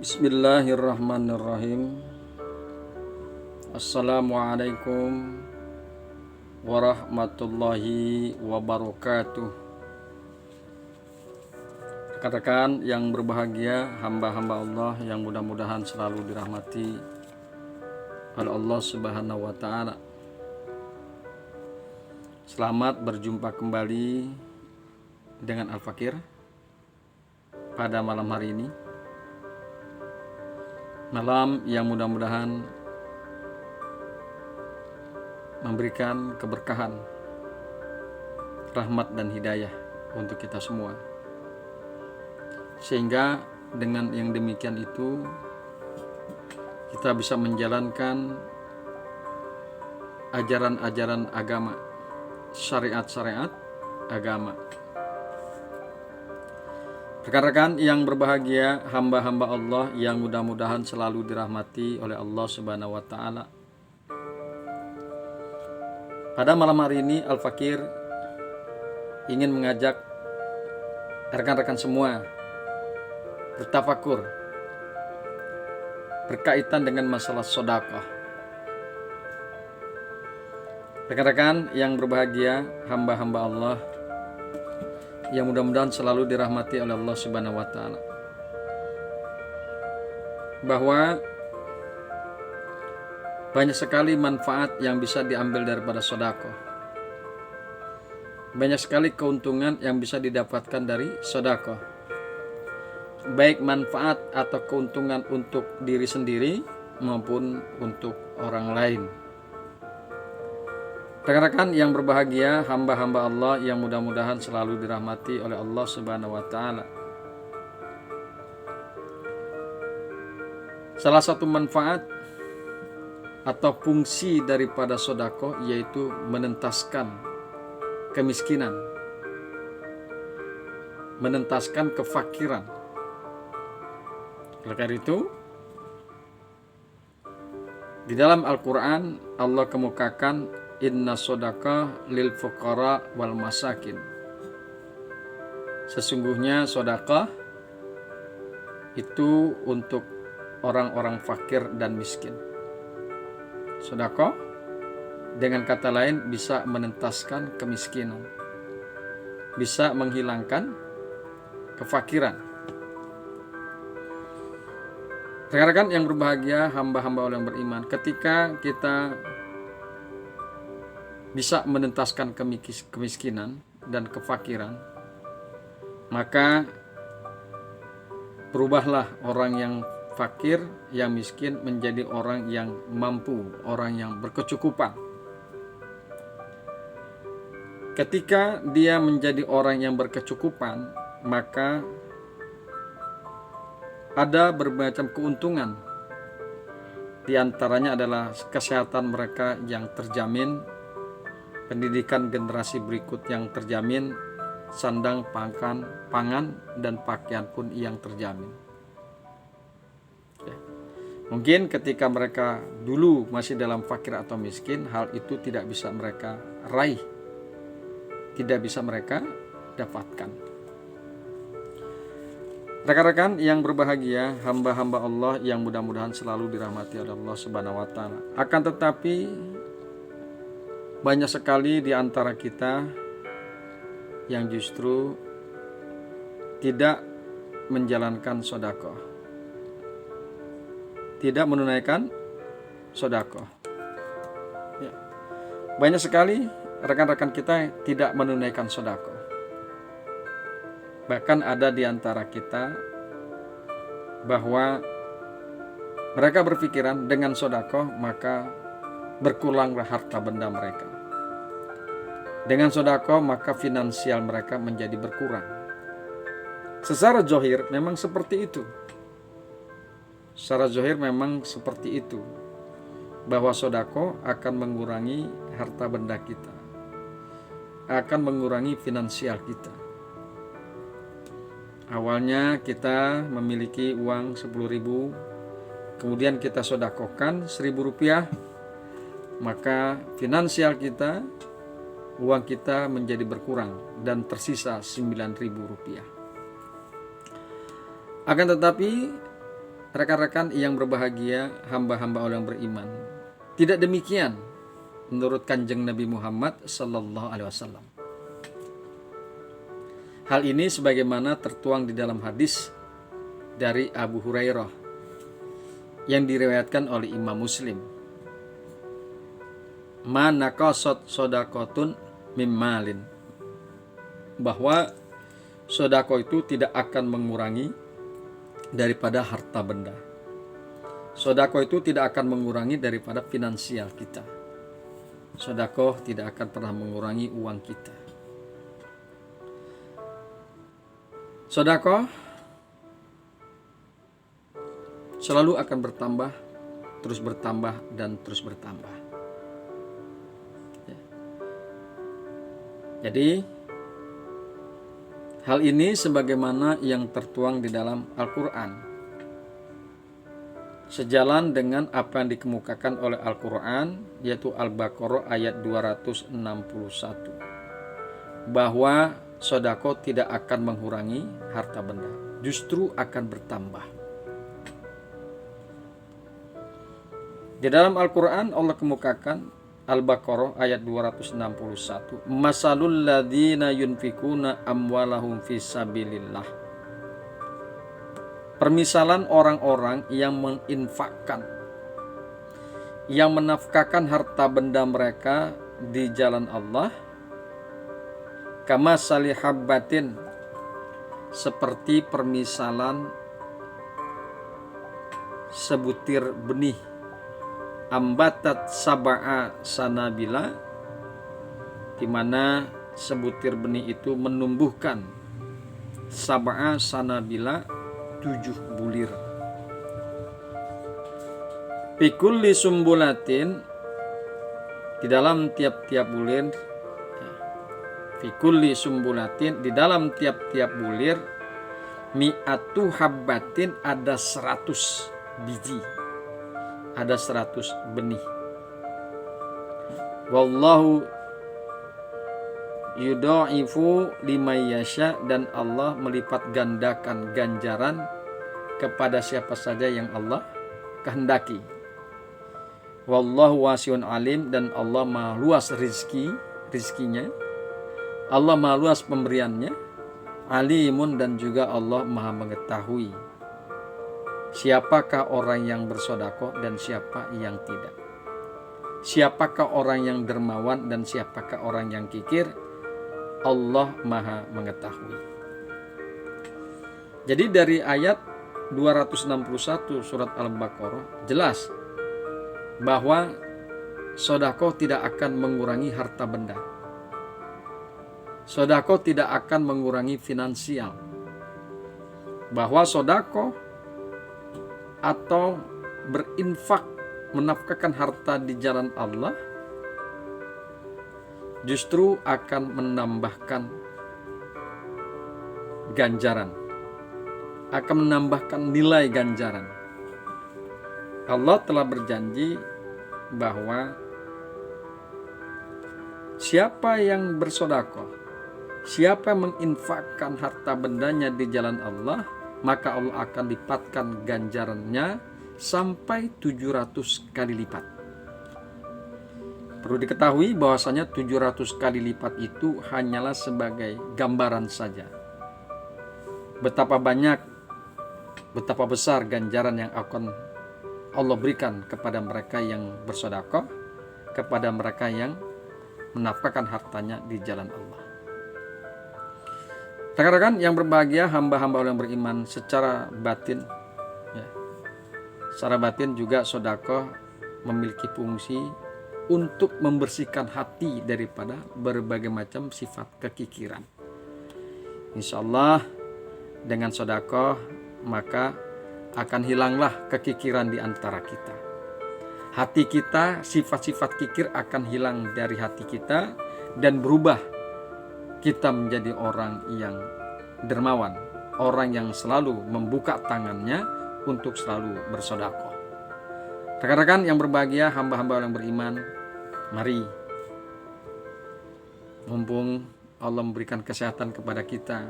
Bismillahirrahmanirrahim. Assalamualaikum warahmatullahi wabarakatuh. Katakan yang berbahagia, hamba-hamba Allah yang mudah-mudahan selalu dirahmati oleh Allah Subhanahu wa Ta'ala. Selamat berjumpa kembali dengan Al-Fakir pada malam hari ini. Malam yang mudah-mudahan memberikan keberkahan, rahmat dan hidayah untuk kita semua. Sehingga dengan yang demikian itu kita bisa menjalankan ajaran-ajaran agama, syariat-syariat agama. Rekan-rekan yang berbahagia, hamba-hamba Allah yang mudah-mudahan selalu dirahmati oleh Allah Subhanahu wa Ta'ala. Pada malam hari ini Al-Fakir ingin mengajak rekan-rekan semua bertafakur berkaitan dengan masalah sedekah. Rekan-rekan yang berbahagia, hamba-hamba Allah yang mudah-mudahan selalu dirahmati oleh Allah Subhanahu wa Ta'ala, bahwa banyak sekali manfaat yang bisa diambil daripada sedekah. Banyak sekali keuntungan yang bisa didapatkan dari sedekah, baik manfaat atau keuntungan untuk diri sendiri maupun untuk orang lain. Rekan-rekan yang berbahagia, hamba-hamba Allah yang mudah-mudahan selalu dirahmati oleh Allah Subhanahu wa Ta'ala. Salah satu manfaat atau fungsi daripada sedekah yaitu menentaskan kemiskinan, menentaskan kefakiran. Oleh karena itu, di dalam Al-Quran Allah kemukakan inna sodakah lil fuqara wal masakin. Sesungguhnya sedekah itu untuk orang-orang fakir dan miskin. Sedekah dengan kata lain bisa menentaskan kemiskinan, bisa menghilangkan kefakiran. Rekan-rekan yang berbahagia, hamba-hamba Allah yang beriman, ketika kita bisa menentaskan kemiskinan dan kefakiran, maka berubahlah orang yang fakir, yang miskin menjadi orang yang mampu, orang yang berkecukupan. Ketika dia menjadi orang yang berkecukupan, maka ada bermacam keuntungan. Di antaranya adalah kesehatan mereka yang terjamin, pendidikan generasi berikut yang terjamin, sandang, pangan, dan pakaian pun yang terjamin. Ya. Mungkin ketika mereka dulu masih dalam fakir atau miskin, hal itu tidak bisa mereka raih, tidak bisa mereka dapatkan. Rekan-rekan yang berbahagia, hamba-hamba Allah yang mudah-mudahan selalu dirahmati oleh Allah Subhanahu wa Ta'ala. Akan tetapi banyak sekali di antara kita yang justru tidak menjalankan sedekah, tidak menunaikan sedekah. Ya. Banyak sekali rekan-rekan kita tidak menunaikan sedekah. Bahkan ada di antara kita bahwa mereka berpikiran dengan sedekah maka berkuranglah harta benda mereka. Dengan sedekah maka finansial mereka menjadi berkurang. Secara zahir memang seperti itu. Secara zahir memang seperti itu. Bahwa sedekah akan mengurangi harta benda kita, akan mengurangi finansial kita. Awalnya kita memiliki uang 10.000, kemudian kita sedekahkan 1.000 rupiah, maka finansial kita, uang kita menjadi berkurang dan tersisa 9.000 rupiah. Akan tetapi rekan-rekan yang berbahagia, hamba-hamba Allah yang beriman, tidak demikian menurut Kanjeng Nabi Muhammad sallallahu alaihi wasallam. Hal ini sebagaimana tertuang di dalam hadis dari Abu Hurairah yang diriwayatkan oleh Imam Muslim. Mana qasat sodakotun mimmalin, bahwa sodako itu tidak akan mengurangi daripada harta benda. Sodako itu tidak akan mengurangi daripada finansial kita. Sodako tidak akan pernah mengurangi uang kita. Sodako selalu akan bertambah, terus bertambah, dan terus bertambah. Jadi hal ini sebagaimana yang tertuang di dalam Al-Quran, sejalan dengan apa yang dikemukakan oleh Al-Quran, yaitu Al-Baqarah ayat 261, bahwa sodako tidak akan mengurangi harta benda, justru akan bertambah. Di dalam Al-Quran Allah kemukakan, Al-Baqarah ayat 261, masalul ladzina yunfikuna amwalahum fisabilillah, permisalan orang-orang yang menginfakkan, yang menafkahkan harta benda mereka di jalan Allah, kama salihabbatin, seperti permisalan sebutir benih, ambatat sab'a sanabila, di mana sebutir benih itu menumbuhkan sab'a sanabila, 7 bulir. Bikulli sumbulatin, di dalam tiap-tiap bulir, bikulli sumbulatin, di dalam tiap-tiap bulir, mi'atu habbatin, ada 100 biji, ada 100 benih. Wallahu yudha'ifu liman yasha, dan Allah melipat gandakan ganjaran kepada siapa saja yang Allah kehendaki. Wallahu wasi'un alim, dan Allah maha luas rizkinya, Allah maha luas pemberiannya. Alimun, dan juga Allah maha mengetahui siapakah orang yang bersodako dan siapa yang tidak, siapakah orang yang dermawan dan siapakah orang yang kikir. Allah maha mengetahui. Jadi dari ayat 261 surat Al-Baqarah jelas bahwa sodako tidak akan mengurangi harta benda, sodako tidak akan mengurangi finansial, bahwa sodako atau berinfak, menafkahkan harta di jalan Allah, justru akan menambahkan ganjaran, akan menambahkan nilai ganjaran. Allah telah berjanji bahwa siapa yang bersodako, siapa yang menginfakkan harta bendanya di jalan Allah, maka Allah akan lipatkan ganjarannya sampai 700 kali lipat. Perlu diketahui bahwasanya 700 kali lipat itu hanyalah sebagai gambaran saja. Betapa banyak, betapa besar ganjaran yang akan Allah berikan kepada mereka yang bersedekah, kepada mereka yang menafkahkan hartanya di jalan Allah. Rekan-rekan yang berbahagia, hamba-hamba Allah yang beriman, secara batin, secara batin juga sedekah memiliki fungsi untuk membersihkan hati daripada berbagai macam sifat kekikiran. Insya Allah dengan sedekah maka akan hilanglah kekikiran di antara kita. Hati kita, sifat-sifat kikir akan hilang dari hati kita dan berubah. Kita menjadi orang yang dermawan, orang yang selalu membuka tangannya untuk selalu bersedekah. Rekan-rekan yang berbahagia, hamba-hamba yang beriman, mari, mumpung Allah memberikan kesehatan kepada kita,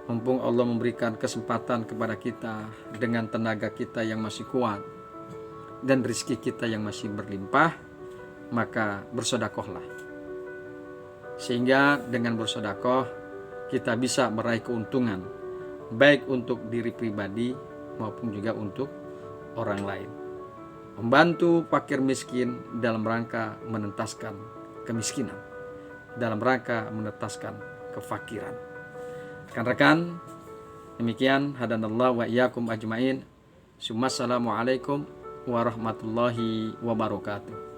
mumpung Allah memberikan kesempatan kepada kita dengan tenaga kita yang masih kuat dan rezeki kita yang masih berlimpah, maka bersedekahlah. Sehingga dengan bersedekah kita bisa meraih keuntungan baik untuk diri pribadi maupun juga untuk orang lain. Membantu fakir miskin dalam rangka menentaskan kemiskinan, dalam rangka menentaskan kefakiran. Rekan-rekan, demikian hadanallahu wa iyyakum ajmain. Assalamualaikum warahmatullahi wabarakatuh.